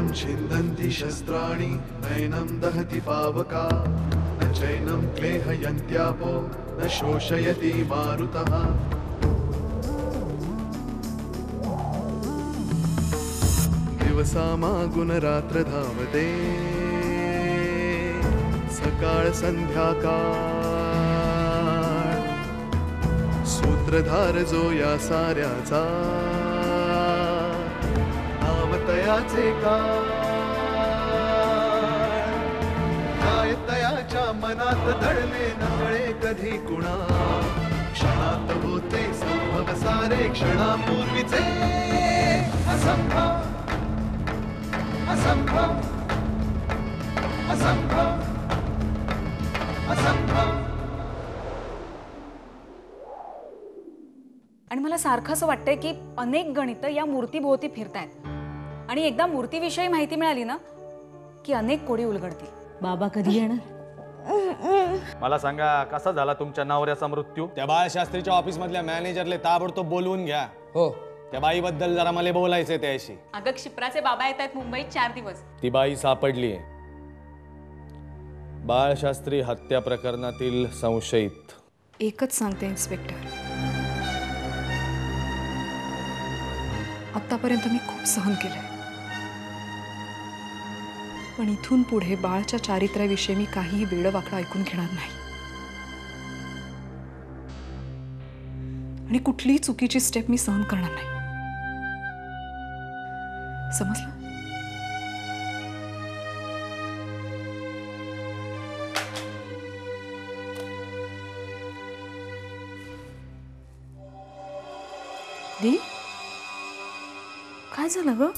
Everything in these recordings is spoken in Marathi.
शस्त्रं छिन्दन्ति शस्त्राणि नैनं दहति पावका न चैनं क्लेहयन्त्यापो न शोषयति मारुतः दिवसामागुणरात्र धावते सकाळ संध्याकाळ सूत्रधार जो या साऱ्याचा नामतयाचे काय तयाच्या मनात दडले नकळे कधी कुणा क्षणात होते संभव सारे क्षणापूर्वीचे असंभव असंभव असंभव असंभव। आणि मला सारखं असं वाटतंय की अनेक गणितं या मूर्तीभोवती फिरतायत आणि एकदा मूर्तीविषयी माहिती मिळाली ना की अनेक कोडी उलगडतील। बाबा कधी येणार? मला सांगा कसा झाला तुमच्या नवऱ्याचा मृत्यू? त्या बाळशास्त्रीच्या ऑफिस मधल्या मॅनेजरले ताबडतोब बोलवून घ्या। हो त्या बाईबद्दल जरा मला बोलायचंय त्याशी। अगं क्षिप्राचे बाबा येत आहेत मुंबईत 4 दिवस। ती बाई सापडलीये बाळशास्त्री हत्या प्रकरणातील संशयित। एकच सांगते इन्स्पेक्टर, आतापर्यंत मी खूप सहन केलंय, पण इथून पुढे बाळच्या चारित्र्याविषयी मी काहीही वेडवाकडं ऐकून घेणार नाही आणि कुठलीही चुकीची स्टेप मी सहन करणार नाही, समजलं? दी काय झालं ग?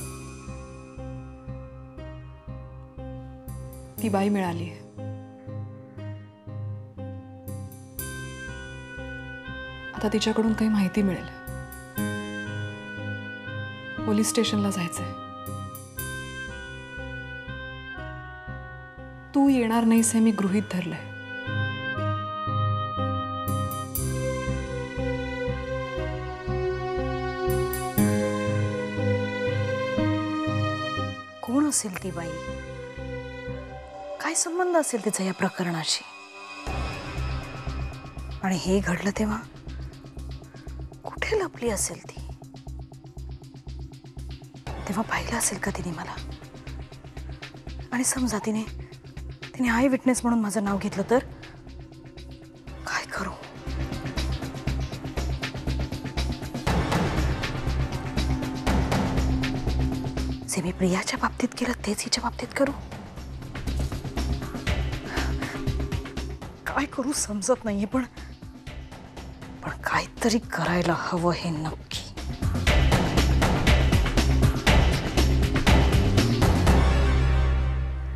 ती बाई मिळाली आहे, आता तिच्याकडून काही माहिती मिळेल। पोलीस स्टेशनला जायचंय, तू येणार नाहीस हे मी गृहीत धरलंय। कोण असेल ती बाई? काय संबंध असेल तिचा या प्रकरणाशी? आणि हे घडलं तेव्हा कुठे लपली असेल ती? तेव्हा पाहिलं असेल का तिने मला? आणि समजा तिने आय विटनेस म्हणून माझं नाव घेतलं तर काय करू? जे मी प्रियाच्या बाबतीत केलं तेच हिच्या बाबतीत करू? काय करू समजत नाहीये, पण काहीतरी करायला हवं हे नक्की।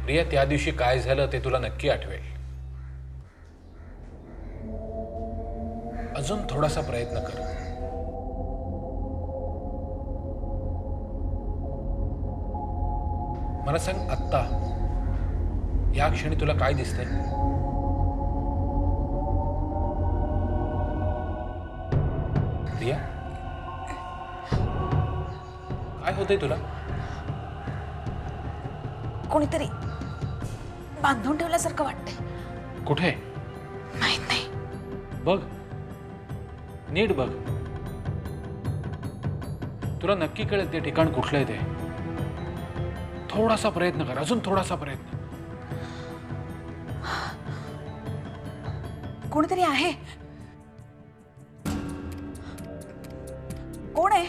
प्रिया, त्या दिवशी काय झालं ते तुला नक्की आठवेल। अजून थोडासा प्रयत्न कर। मला सांग, आत्ता या क्षणी तुला काय दिसतंय? प्रिया, काय होतंय तुला? कोणीतरी बांधून ठेवल्यासारखं वाटतंय। कुठे? माहित नाही। बघ, नीट बघ, तुला नक्की कळेल ते ठिकाण कुठलं आहे ते। थोडासा प्रयत्न कर, अजून थोडासा प्रयत्न। कोणीतरी आहे। कोण आहे?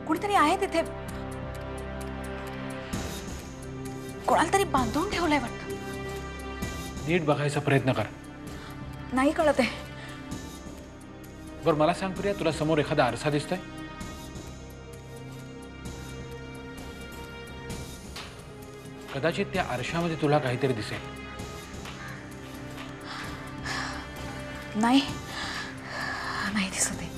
कोणीतरी आहे तिथे। कोणाला तरी बांधून ठेवलंय वाटतं। नीट बघायचा प्रयत्न कर। नाही कळत आहे। बरं मला सांग प्रिया, तुला समोर एखादा आरसा दिसतोय? कदाचित त्या आरशामध्ये तुला काहीतरी दिसेल। नाही, नाही दिसत आहे।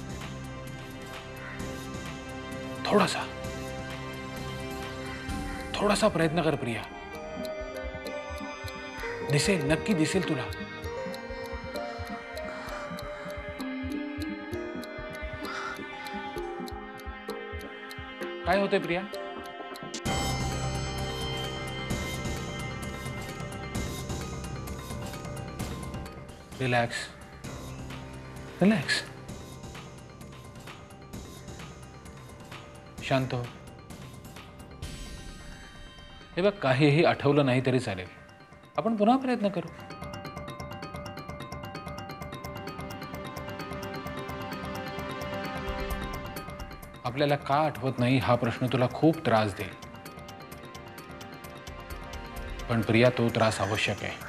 थोडासा प्रयत्न कर प्रिया, दिसेल, नक्की दिसेल तुला। काय होतंय प्रिया? रिलॅक्स रिलॅक्स, शांत हो. हे बघ, काहीही आठवलं नाही तरी चालेल, आपण पुन्हा प्रयत्न करू. आपल्याला का आठवत नाही हा प्रश्न तुला खूप त्रास देईल, पण प्रिया तो त्रास आवश्यक आहे,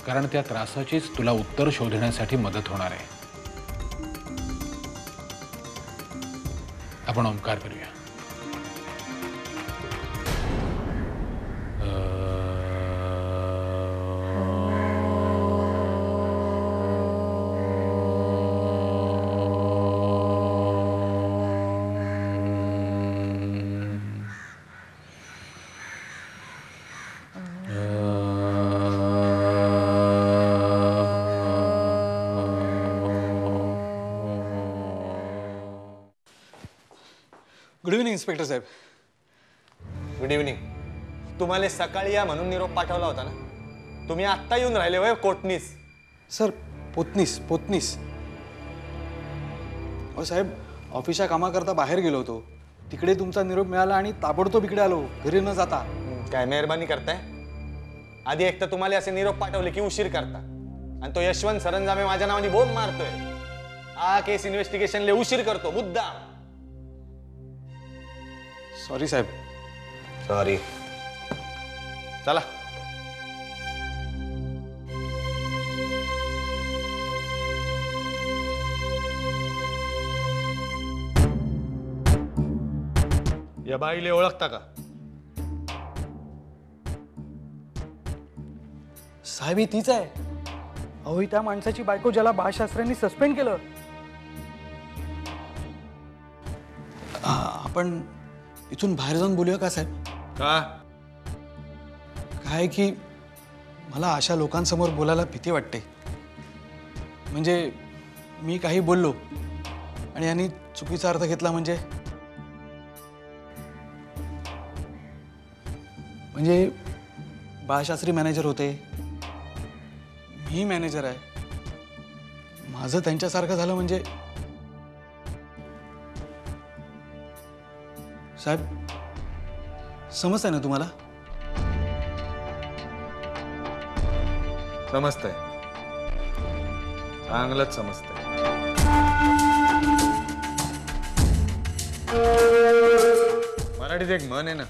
कारण त्या त्रासाचीच तुला उत्तर शोधण्यासाठी मदत होणार आहे. आपण ओंकार करूया. गुड इव्हनिंग इन्स्पेक्टर साहेब. Good evening. तुम्हाला सकाळी या म्हणून निरोप पाठवला होता ना, तुम्ही आत्ता येऊन राहिले होय कोटनीस? सर पोतनीस. अहो साहेब, ऑफिसच्या कामाकरता बाहेर गेलो होतो, तिकडे तुमचा निरोप मिळाला आणि ताबडतोब इकडे आलो, घरी न जाता. काय मेहरबानी करताय? आधी एक तर तुम्हाला असे निरोप पाठवले की उशीर करता, आणि तो यशवंत सरंजामे माझ्या नावाने बोंब मारतोय. हा केस इन्व्हेस्टिगेशनले उशीर करतो मुद्दाम. सॉरी साहेब. सॉरी. चला. या बाईले ओळखता का? साहेब ही तीच आहे. अहो, ही त्या माणसाची बायको ज्याला बाळशास्त्र्यांनी सस्पेंड केलं. आपण इथून बाहेर जाऊन बोलूया का साहेब? का? काय की मला अशा लोकांसमोर बोलायला भीती वाटते. म्हणजे मी काही बोललो आणि यांनी चुकीचा अर्थ घेतला, म्हणजे बाळशास्त्री मॅनेजर होते, मी मॅनेजर आहे, माझं त्यांच्यासारखं झालं म्हणजे. साहेब, समजतंय ना तुम्हाला? समजतंय, चांगलंच समजतंय. मराठीत एक म्हण आहे ना,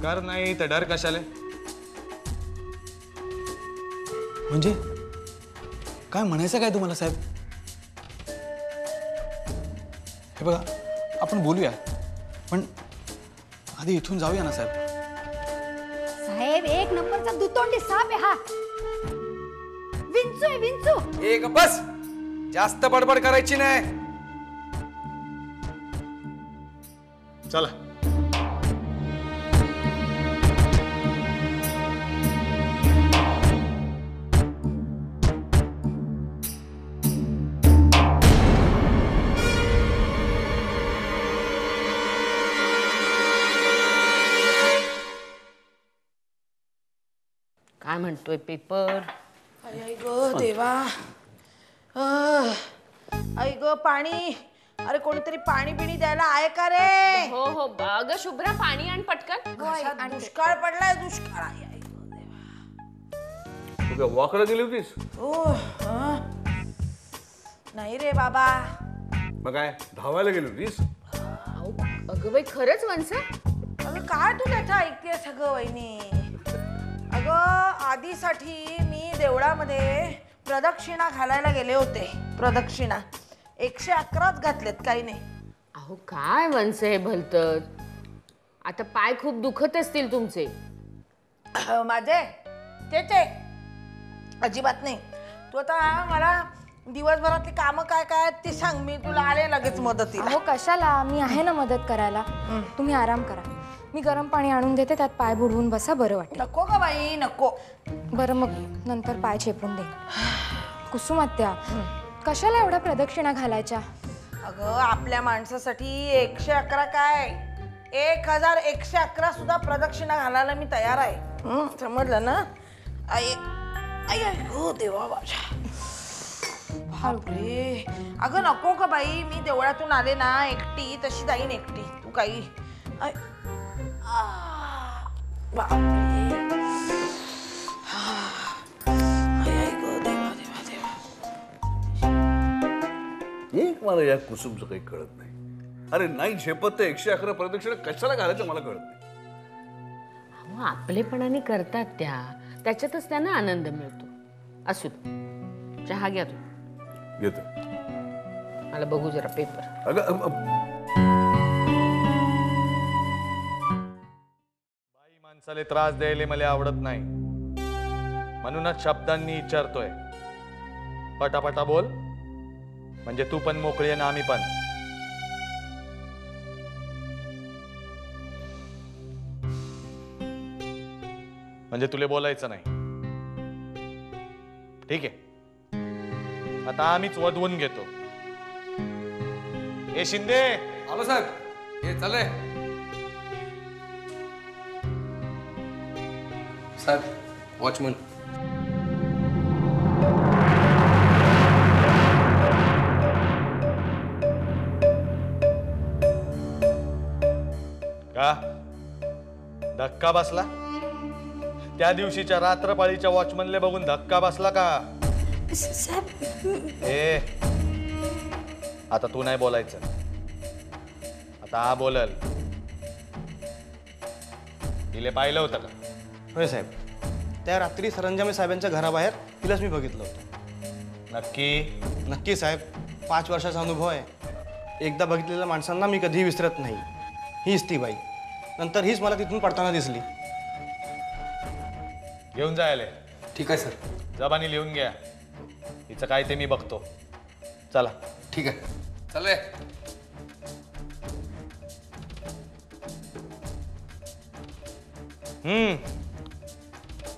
कर नाही तर डर कशाले. म्हणजे काय म्हणायचं काय तुम्हाला साहेब? हे बघा, आपण बोलूया, पण आधी इथून जाऊया ना साहेब. साहेब, एक नंबरचा दुतोंडी साप आहे हा. विंचू आहे, विंचू. एक बस, जास्त बडबड करायची नाही. चला. काय म्हणतोय पेपर? आई ग देवा, आई ग पाणी. अरे कोणीतरी पाणी बिणी द्यायला आहे का रे? हो हो, अगं शुभ्रा, पाणी आण पटकन. घशात दुष्काळ पडलाय, दुष्काळ. आई ग देवा. तू काय वॉकला गेली होतीस? नाही रे बाबा. मग काय धावायला गेली होतीस? अगं बाई, खरंच वंस? अगं काय तू त्याचं ऐकतेस सगळं वहिनी? अगं आधीसाठी मी देवळामध्ये प्रदक्षिणा घालायला गेले होते. प्रदक्षिणा 111च घातलेत, काही नाही. अहो काय वंस हे भलतं. आता पाय खूप दुखत असतील तुमचे. माझे ते अजिबात नाही. तू आता मला दिवसभरातली कामं काय काय ती सांग, मी तुला आले लगेच मदतीला. अहो कशाला, मी आहे ना मदत करायला. तुम्ही आराम करा, मी गरम पाणी आणून देते, त्यात पाय बुडवून बसा, बरं वाटेल. नको ग बाई, नको. बरं, मग नंतर पाय चेपून देईन. कुसुम आत्या, कशाला एवढ्या प्रदक्षिणा घालायच्या? अगं आपल्या माणसासाठी 111 काय, 1111 सुद्धा प्रदक्षिणा घालायला मी तयार आहे. समजलं ना? आई आई आई हो देवा माझ्या. बापरे. अगं नको का बाई, मी देवळातून आले ना एकटी, तशी जाईन एकटी. तू काही बापरे. एक मला या कुसुमचं काही कळत नाही. अरे नाही झेपत ते 111 प्रदक्षिणा कशाला घालायचं मला कळत नाही. अहो, आपलेपणाने करतात त्याच्यातच त्यांना आनंद मिळतो. असू दे. चहा घ्या तू. घेतो. मला बघू जरा पेपर. बाई माणसाला त्रास द्यायला मला आवडत नाही, म्हणूनच शब्दांनी विचारतोय. पटापटा बोल, म्हणजे तू पण मोकळी आहे ना आम्ही पण. म्हणजे तुला बोलायचं नाही. ठीक आहे, आता आम्हीच वधवून घेतो. ए शिंदे. आलो साहेब. हे चालय साहेब. वॉचमन. का धक्का बसला? त्या दिवशीच्या रात्रपाळीच्या वॉचमनले बघून धक्का बसला का? ए आता तू नाही बोलायचं, आता हा बोलल. तिले पाहिलं होतं का? होय साहेब, त्या रात्री सरंजामे साहेबांच्या घराबाहेर तिलाच मी बघितलं होतं. नक्की? नक्की साहेब, 5 वर्षाचा अनुभव आहे. एकदा बघितलेल्या माणसांना मी कधीही विसरत नाही. हीच ती बाई. नंतर हीच मला तिथून पडताना दिसली. घेऊन जायले. ठीक आहे सर. जबानी लिहून घ्या. हिचं काय ते मी बघतो. चला. ठीक आहे. चालय.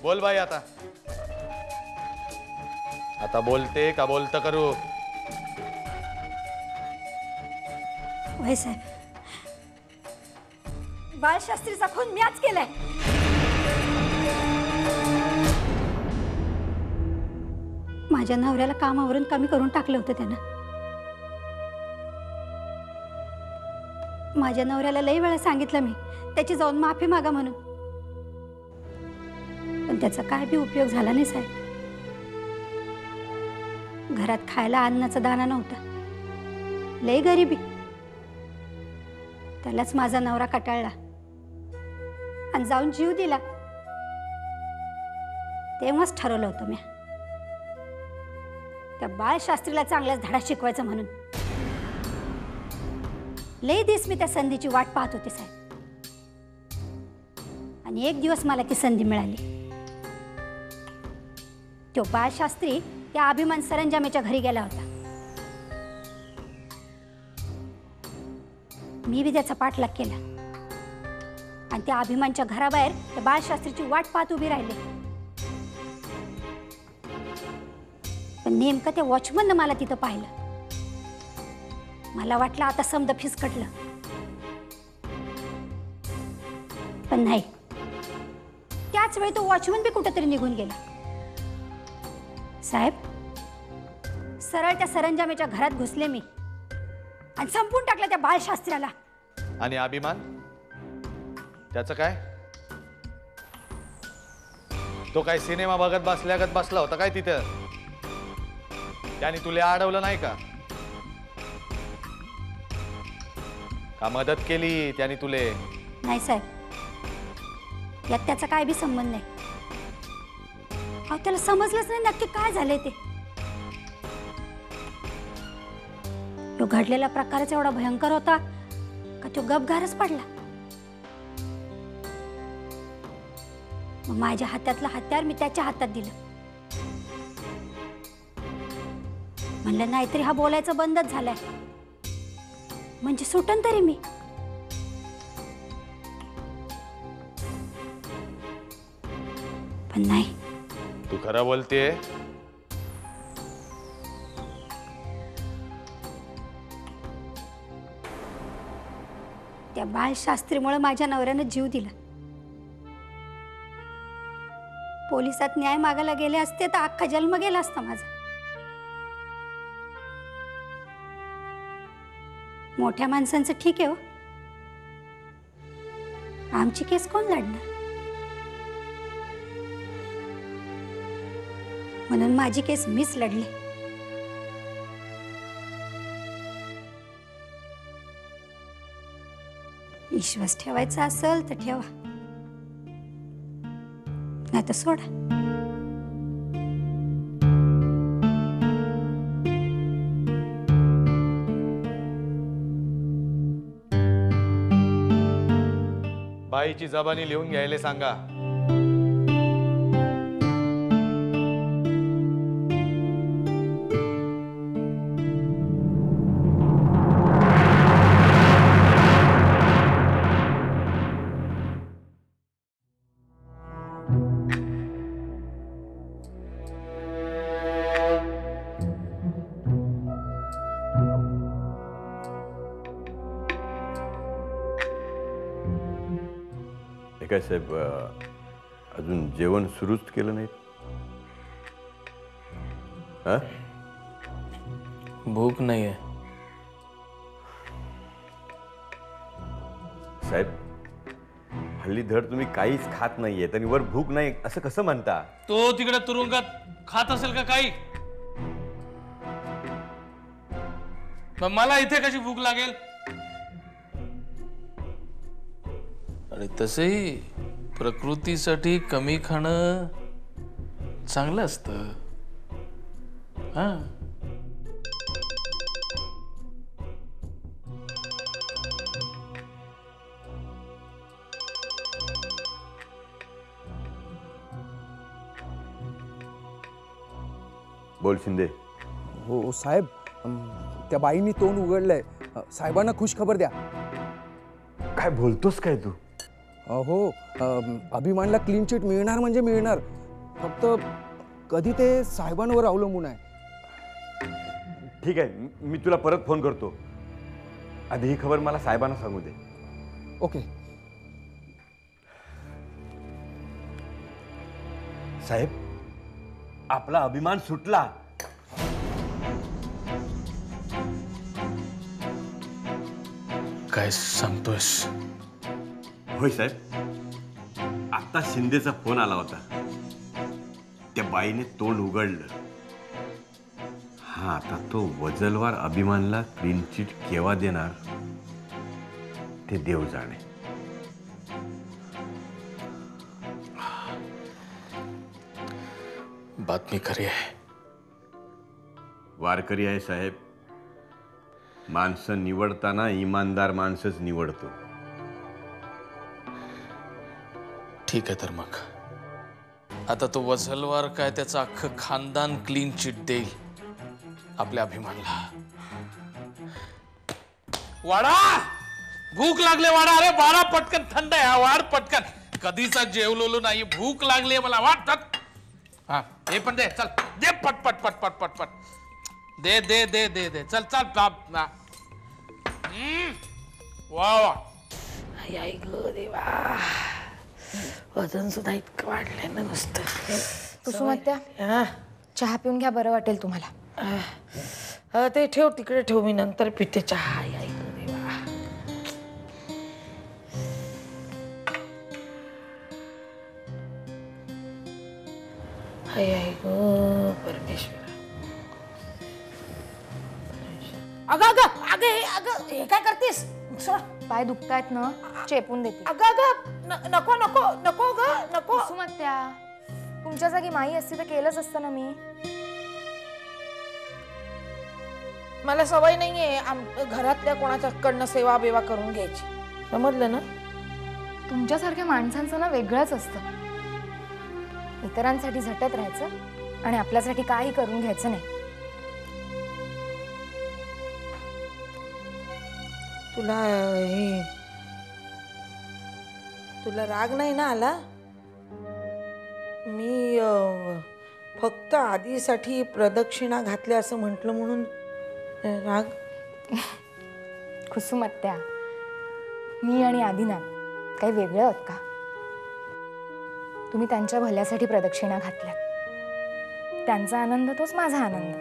बोल बाई आता. आता बोलते का बोलतं करू? होय साहेब, बाळशास्त्रीचा खून मीच केलाय. माझ्या नवऱ्याला कामावरून कमी करून टाकलं होतं त्यानं. माझ्या नवऱ्याला लई वेळा सांगितलं मी त्याची जाऊन माफी मागा म्हणून, पण त्याचा काय बी उपयोग झाला नाही साहेब. घरात खायला अन्नाचा दाना नव्हता. लई गरिबी. त्यालाच माझा नवरा कटाळला आणि जाऊन जीव दिला. तेव्हाच ठरवलं होतं मी त्या बाळशास्त्रीला चांगलाच धडा शिकवायचा म्हणून. लई दिवस मी त्या संधीची वाट पाहत होते साहेब, आणि एक दिवस मला ती संधी मिळाली. तो बाळशास्त्री त्या अभिमान सरंजामेच्या घरी गेला होता. मी बी त्याचा पाठलाग केला आणि त्या अभिमानच्या घराबाहेर त्या बाळशास्त्रीची वाट पाहत उभी राहिले. पण नेमकं त्या वॉचमननं मला तिथं पाहिलं. मला वाटलं आता समद फिसकटलं, पण नाही. त्याच वेळी तो वॉचमन बी कुठेतरी निघून गेला. साहेब, सरळ त्या सरंजामेच्या घरात घुसले मी आणि संपून टाकलं त्या बाळशास्त्र्याला. आणि अभिमान त्याचं काय? तो काय सिनेमा बघत बसल्यागत बसला होता काय तिथं? त्याने तुला अडवलं नाही का? का मदत केली त्याने तुले? नाही साहेब, यात त्याचा काय बी संबंध नाही. अहो, त्याला समजलंच नाही नक्की काय झालंय ते. तो घडलेला प्रकारच एवढा भयंकर होता का तो गपगारच पडला. मग माझ्या हातातलं हत्यार मी त्याच्या हातात दिलं. म्हणलं नाहीतरी हा बोलायचं बंदच झालाय, म्हणजे सुटन तरी मी. पण नाही. तू खरं बोलतेय? त्या बाळशास्त्रीमुळे माझ्या नवऱ्यानं जीव दिला. पोलिसात न्याय मागायला गेले असते तर अख्खा जन्म गेला असता माझा. मोठ्या माणसांचं ठीक आहे हो, आमची केस कोण लढणार? म्हणून माझी केस मीच लढली. विश्वास ठेवायचा असेल तर ठेवा, नाही तर सोडा. बाईची जबानी लिहून घ्यायला सांगा. काय साहेब, अजून जेवण सुरूच केलं नाही? भूक नाही आहे साहेब. हल्ली धड तुम्ही काहीच खात नाहीये आणि वर भूक नाही असं कसं म्हणता? तो तिकडे तुरुंगात खात असेल का काही? मग मला इथे कशी भूक लागेल? आणि तसंही प्रकृतीसाठी कमी खाणं चांगलं असतं. हा, बोल शिंदे. हो साहेब, त्या बाईंनी तोंड उघडलंय. साहेबांना खुश खबर द्या. काय बोलतोस काय तू? हो, अभिमानला क्लीन चिट मिळणार म्हणजे मिळणार. फक्त कधी ते साहेबांवर अवलंबून आहे. ठीक आहे, मी तुला परत फोन करतो. आधी ही खबर मला साहेबांना सांगू दे. ओके साहेब, आपला अभिमान सुटला. काय सांगतोयस? होय साहेब, आता शिंदेचा फोन आला होता. त्या बाईने तोंड उघडलं. हा, आता तो वजलवार अभिमानला क्लीन चिट केव्हा देणार ते देव जाणे. बातमी खरी आहे. वारकरी आहे साहेब. माणसं निवडताना इमानदार माणसंच निवडतो. ठीक आहे, तर मग आता तो वझलवार काय त्याचं अख्खं खानदान क्लीन चिट देईल आपल्या अभिमानला. वाडा, भूक लागले वाडा. अरे वाडा पटकन, थंड आहे हा, वाढ पटकन. कधीचा जेवलेलो नाही, भूक लागली मला. वाटतात. हा, हे पण दे. चल दे, पट पट पट पट पट पट दे दे दे दे दे. चल चल. वा वा. आई ग देवा, वजन सुद्धा इतकं वाढलंय ना नुसतं. कुसुमात्या, चहा पिऊन घ्या, बरं वाटेल तुम्हाला. ते ठेव तिकडे, ठेव, मी नंतर पिते चहा. आई ग देवा. आई ग परमेश्वर. अगं अगं अगं अगं, हे काय करतेस? पाय दुखतायत ना, चेपून देते. अगं अगं, नको नको नको ग, नको. कुसुमात्या, तुमच्या जागी माई असती तर केलंच असतं ना मी. मला सवय नाहीये घरातल्या कोणाच्याकडनं सेवा बिवा करून घ्यायची, समजलं ना? तुमच्यासारख्या माणसांचं ना वेगळंच असतं. इतरांसाठी झटत राहायचं आणि आपल्यासाठी काही करून घ्यायचं नाही. तुला राग नाही ना आला? मी फक्त आधीसाठी प्रदक्षिणा घातल्या असं म्हटलं म्हणून राग? कुसुमात्या, मी आणि आदिनाथ काही वेगळे आहोत का? तुम्ही त्यांच्या भल्यासाठी प्रदक्षिणा घातल्यात. त्यांचा आनंद तोच माझा आनंद.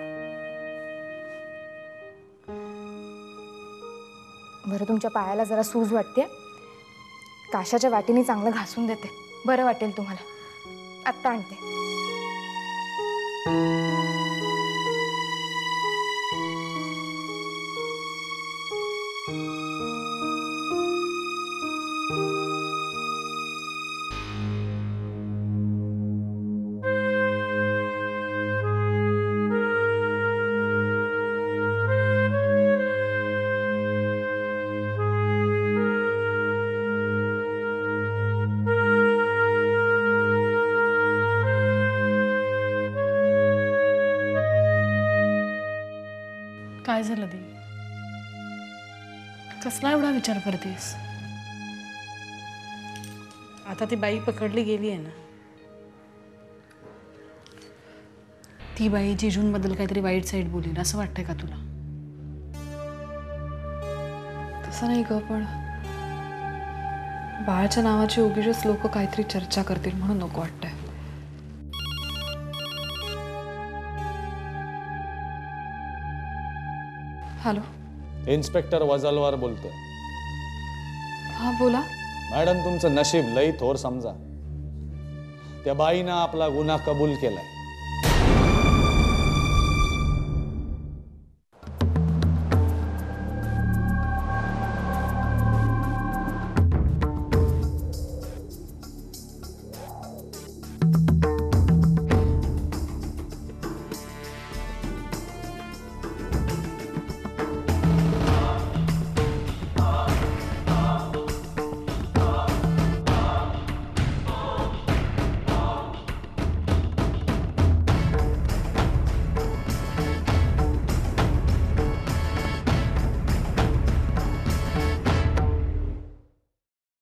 बरं, तुमच्या पायाला जरा सूज वाटते, काशाच्या वाटीने चांगलं घासून देते, बरं वाटेल तुम्हाला. आत्ता आणते. काय झालं दे? कसला एवढा विचार करतेस? आता ती बाई पकडली गेली आहे ना, ती बाई जिजूंबद्दल काहीतरी वाईट साईड बोलेल असं वाटतंय का तुला? तसं नाही ग, पण बाळाच्या नावाची उगीचच लोक काहीतरी चर्चा करतील म्हणून नको वाटतंय. हॅलो, इन्स्पेक्टर वजलवार बोलतोय. हा बोला. मॅडम, तुमचं नशीब लई थोर समजा. त्या बाईनं आपला गुन्हा कबूल केलाय.